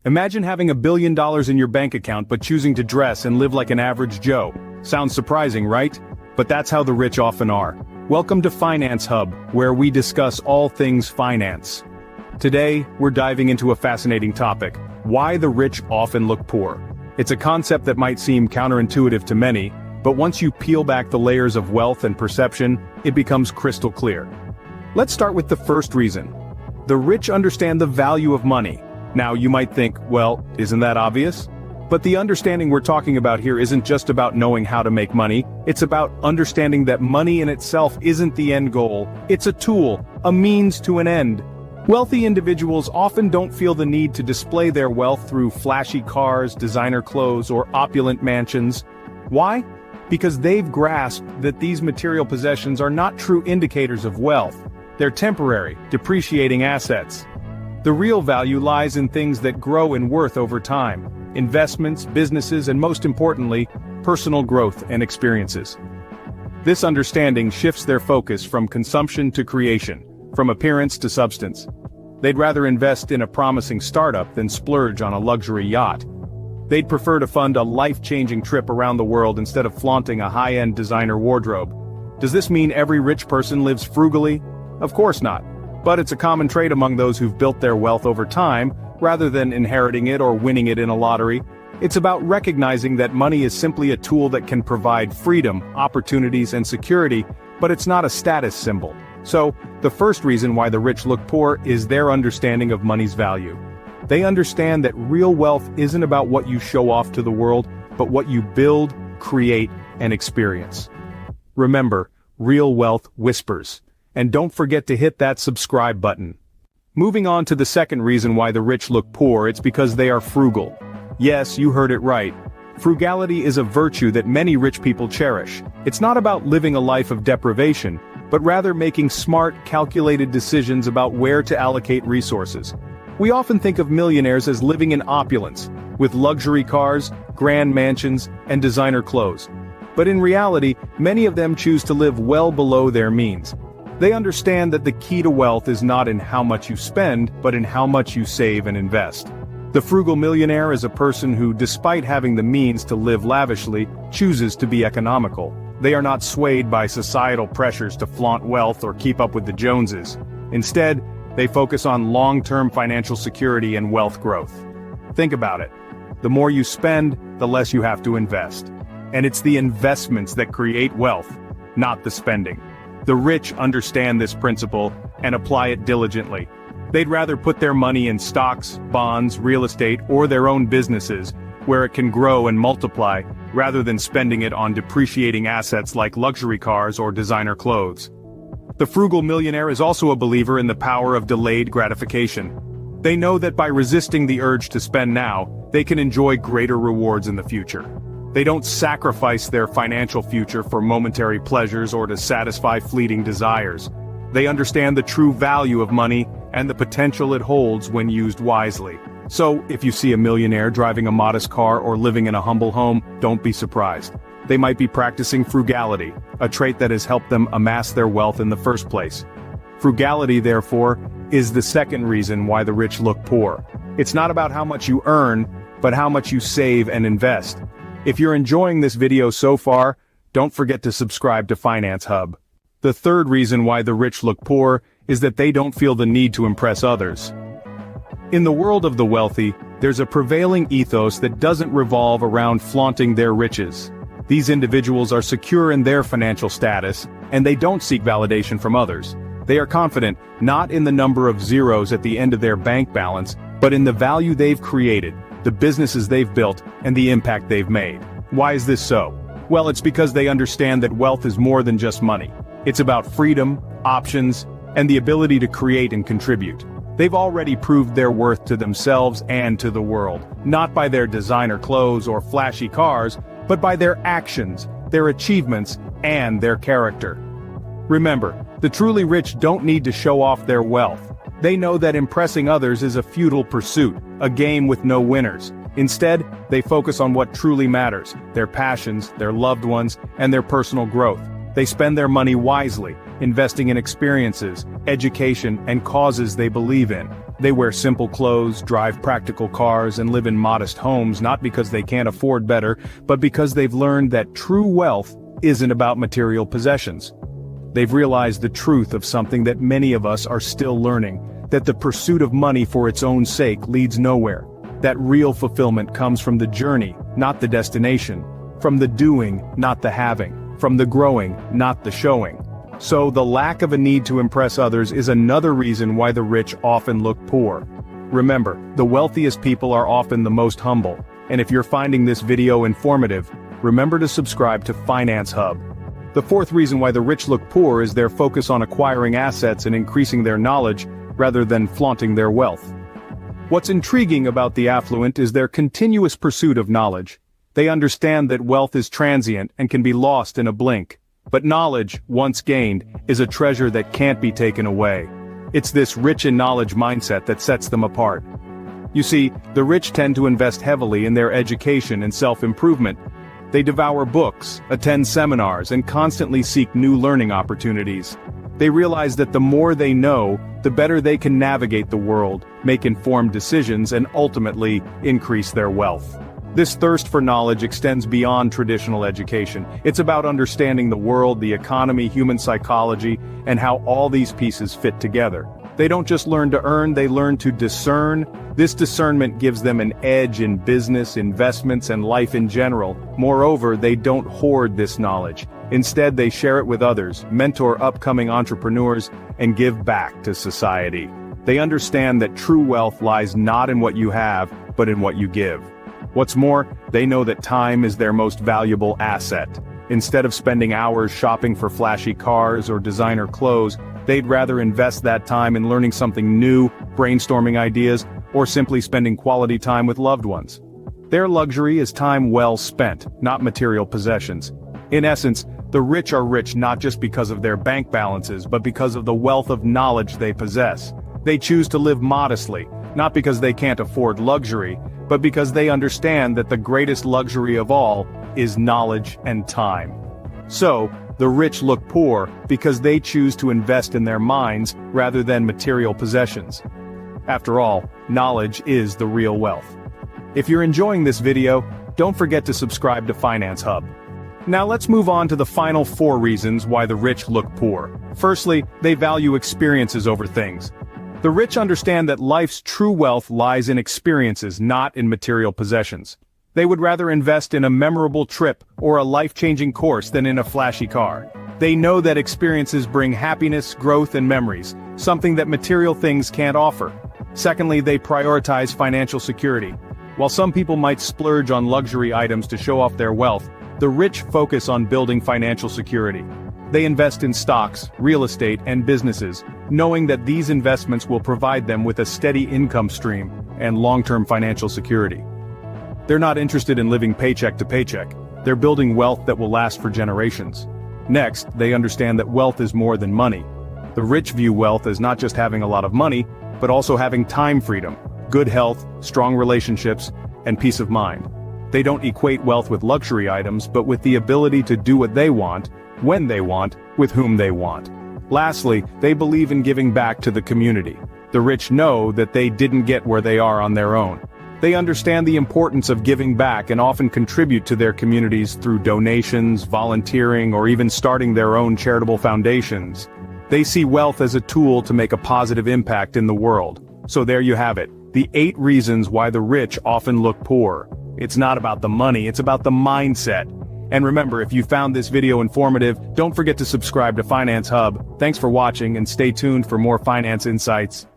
Imagine having $1 billion in your bank account but choosing to dress and live like an average Joe. Sounds surprising, right? But that's how the rich often are. Welcome to Finance Hub, where we discuss all things finance. Today, we're diving into a fascinating topic: why the rich often look poor. It's a concept that might seem counterintuitive to many, but once you peel back the layers of wealth and perception, it becomes crystal clear. Let's start with the first reason. The rich understand the value of money. Now you might think, well, isn't that obvious? But the understanding we're talking about here isn't just about knowing how to make money, it's about understanding that money in itself isn't the end goal, it's a tool, a means to an end. Wealthy individuals often don't feel the need to display their wealth through flashy cars, designer clothes, or opulent mansions. Why? Because they've grasped that these material possessions are not true indicators of wealth. They're temporary, depreciating assets. The real value lies in things that grow in worth over time: investments, businesses, and most importantly, personal growth and experiences. This understanding shifts their focus from consumption to creation, from appearance to substance. They'd rather invest in a promising startup than splurge on a luxury yacht. They'd prefer to fund a life-changing trip around the world instead of flaunting a high-end designer wardrobe. Does this mean every rich person lives frugally? Of course not. But it's a common trait among those who've built their wealth over time, rather than inheriting it or winning it in a lottery. It's about recognizing that money is simply a tool that can provide freedom, opportunities, and security, but it's not a status symbol. So, the first reason why the rich look poor is their understanding of money's value. They understand that real wealth isn't about what you show off to the world, but what you build, create, and experience. Remember, real wealth whispers. And don't forget to hit that subscribe button. Moving on to the second reason why the rich look poor, it's because they are frugal. Yes, you heard it right. Frugality is a virtue that many rich people cherish. It's not about living a life of deprivation, but rather making smart, calculated decisions about where to allocate resources. We often think of millionaires as living in opulence, with luxury cars, grand mansions, and designer clothes. But in reality, many of them choose to live well below their means. They understand that the key to wealth is not in how much you spend, but in how much you save and invest. The frugal millionaire is a person who, despite having the means to live lavishly, chooses to be economical. They are not swayed by societal pressures to flaunt wealth or keep up with the Joneses. Instead, they focus on long-term financial security and wealth growth. Think about it. The more you spend, the less you have to invest. And it's the investments that create wealth, not the spending. The rich understand this principle and apply it diligently. They'd rather put their money in stocks, bonds, real estate, or their own businesses, where it can grow and multiply, rather than spending it on depreciating assets like luxury cars or designer clothes. The frugal millionaire is also a believer in the power of delayed gratification. They know that by resisting the urge to spend now, they can enjoy greater rewards in the future. They don't sacrifice their financial future for momentary pleasures or to satisfy fleeting desires. They understand the true value of money and the potential it holds when used wisely. So, if you see a millionaire driving a modest car or living in a humble home, don't be surprised. They might be practicing frugality, a trait that has helped them amass their wealth in the first place. Frugality, therefore, is the second reason why the rich look poor. It's not about how much you earn, but how much you save and invest. If you're enjoying this video so far, don't forget to subscribe to Finance Hub. The third reason why the rich look poor is that they don't feel the need to impress others. In the world of the wealthy, there's a prevailing ethos that doesn't revolve around flaunting their riches. These individuals are secure in their financial status, and they don't seek validation from others. They are confident, not in the number of zeros at the end of their bank balance, but in the value they've created, the businesses they've built, and the impact they've made. Why is this so? Well, it's because they understand that wealth is more than just money. It's about freedom, options, and the ability to create and contribute. They've already proved their worth to themselves and to the world, not by their designer clothes or flashy cars, but by their actions, their achievements, and their character. Remember, the truly rich don't need to show off their wealth. They know that impressing others is a futile pursuit, a game with no winners. Instead, they focus on what truly matters: their passions, their loved ones, and their personal growth. They spend their money wisely, investing in experiences, education, and causes they believe in. They wear simple clothes, drive practical cars, and live in modest homes not because they can't afford better, but because they've learned that true wealth isn't about material possessions. They've realized the truth of something that many of us are still learning, that the pursuit of money for its own sake leads nowhere. That real fulfillment comes from the journey, not the destination. From the doing, not the having. From the growing, not the showing. So the lack of a need to impress others is another reason why the rich often look poor. Remember, the wealthiest people are often the most humble. And if you're finding this video informative, remember to subscribe to Finance Hub. The fourth reason why the rich look poor is their focus on acquiring assets and increasing their knowledge, rather than flaunting their wealth. What's intriguing about the affluent is their continuous pursuit of knowledge. They understand that wealth is transient and can be lost in a blink. But knowledge, once gained, is a treasure that can't be taken away. It's this rich in knowledge mindset that sets them apart. You see, the rich tend to invest heavily in their education and self-improvement. They devour books, attend seminars, and constantly seek new learning opportunities. They realize that the more they know, the better they can navigate the world, make informed decisions, and ultimately increase their wealth. This thirst for knowledge extends beyond traditional education. It's about understanding the world, the economy, human psychology, and how all these pieces fit together. They don't just learn to earn, they learn to discern. This discernment gives them an edge in business, investments, and life in general. Moreover, they don't hoard this knowledge. Instead, they share it with others, mentor upcoming entrepreneurs, and give back to society. They understand that true wealth lies not in what you have, but in what you give. What's more, they know that time is their most valuable asset. Instead of spending hours shopping for flashy cars or designer clothes, they'd rather invest that time in learning something new, brainstorming ideas, or simply spending quality time with loved ones. Their luxury is time well spent, not material possessions. In essence, the rich are rich not just because of their bank balances, but because of the wealth of knowledge they possess. They choose to live modestly, not because they can't afford luxury, but because they understand that the greatest luxury of all is knowledge and time. So, the rich look poor because they choose to invest in their minds rather than material possessions. After all, knowledge is the real wealth. If you're enjoying this video, don't forget to subscribe to Finance Hub. Now let's move on to the final 4 reasons why the rich look poor. Firstly, they value experiences over things. The rich understand that life's true wealth lies in experiences, not in material possessions. They would rather invest in a memorable trip or a life-changing course than in a flashy car. They know that experiences bring happiness, growth, and memories, something that material things can't offer. Secondly, they prioritize financial security. While some people might splurge on luxury items to show off their wealth, the rich focus on building financial security. They invest in stocks, real estate, and businesses, knowing that these investments will provide them with a steady income stream and long-term financial security. They're not interested in living paycheck to paycheck. They're building wealth that will last for generations. Next, they understand that wealth is more than money. The rich view wealth as not just having a lot of money, but also having time freedom, good health, strong relationships, and peace of mind. They don't equate wealth with luxury items, but with the ability to do what they want, when they want, with whom they want. Lastly, they believe in giving back to the community. The rich know that they didn't get where they are on their own. They understand the importance of giving back and often contribute to their communities through donations, volunteering, or even starting their own charitable foundations. They see wealth as a tool to make a positive impact in the world. So there you have it, the 8 reasons why the rich often look poor. It's not about the money, it's about the mindset. And remember, if you found this video informative, don't forget to subscribe to Finance Hub. Thanks for watching and stay tuned for more finance insights.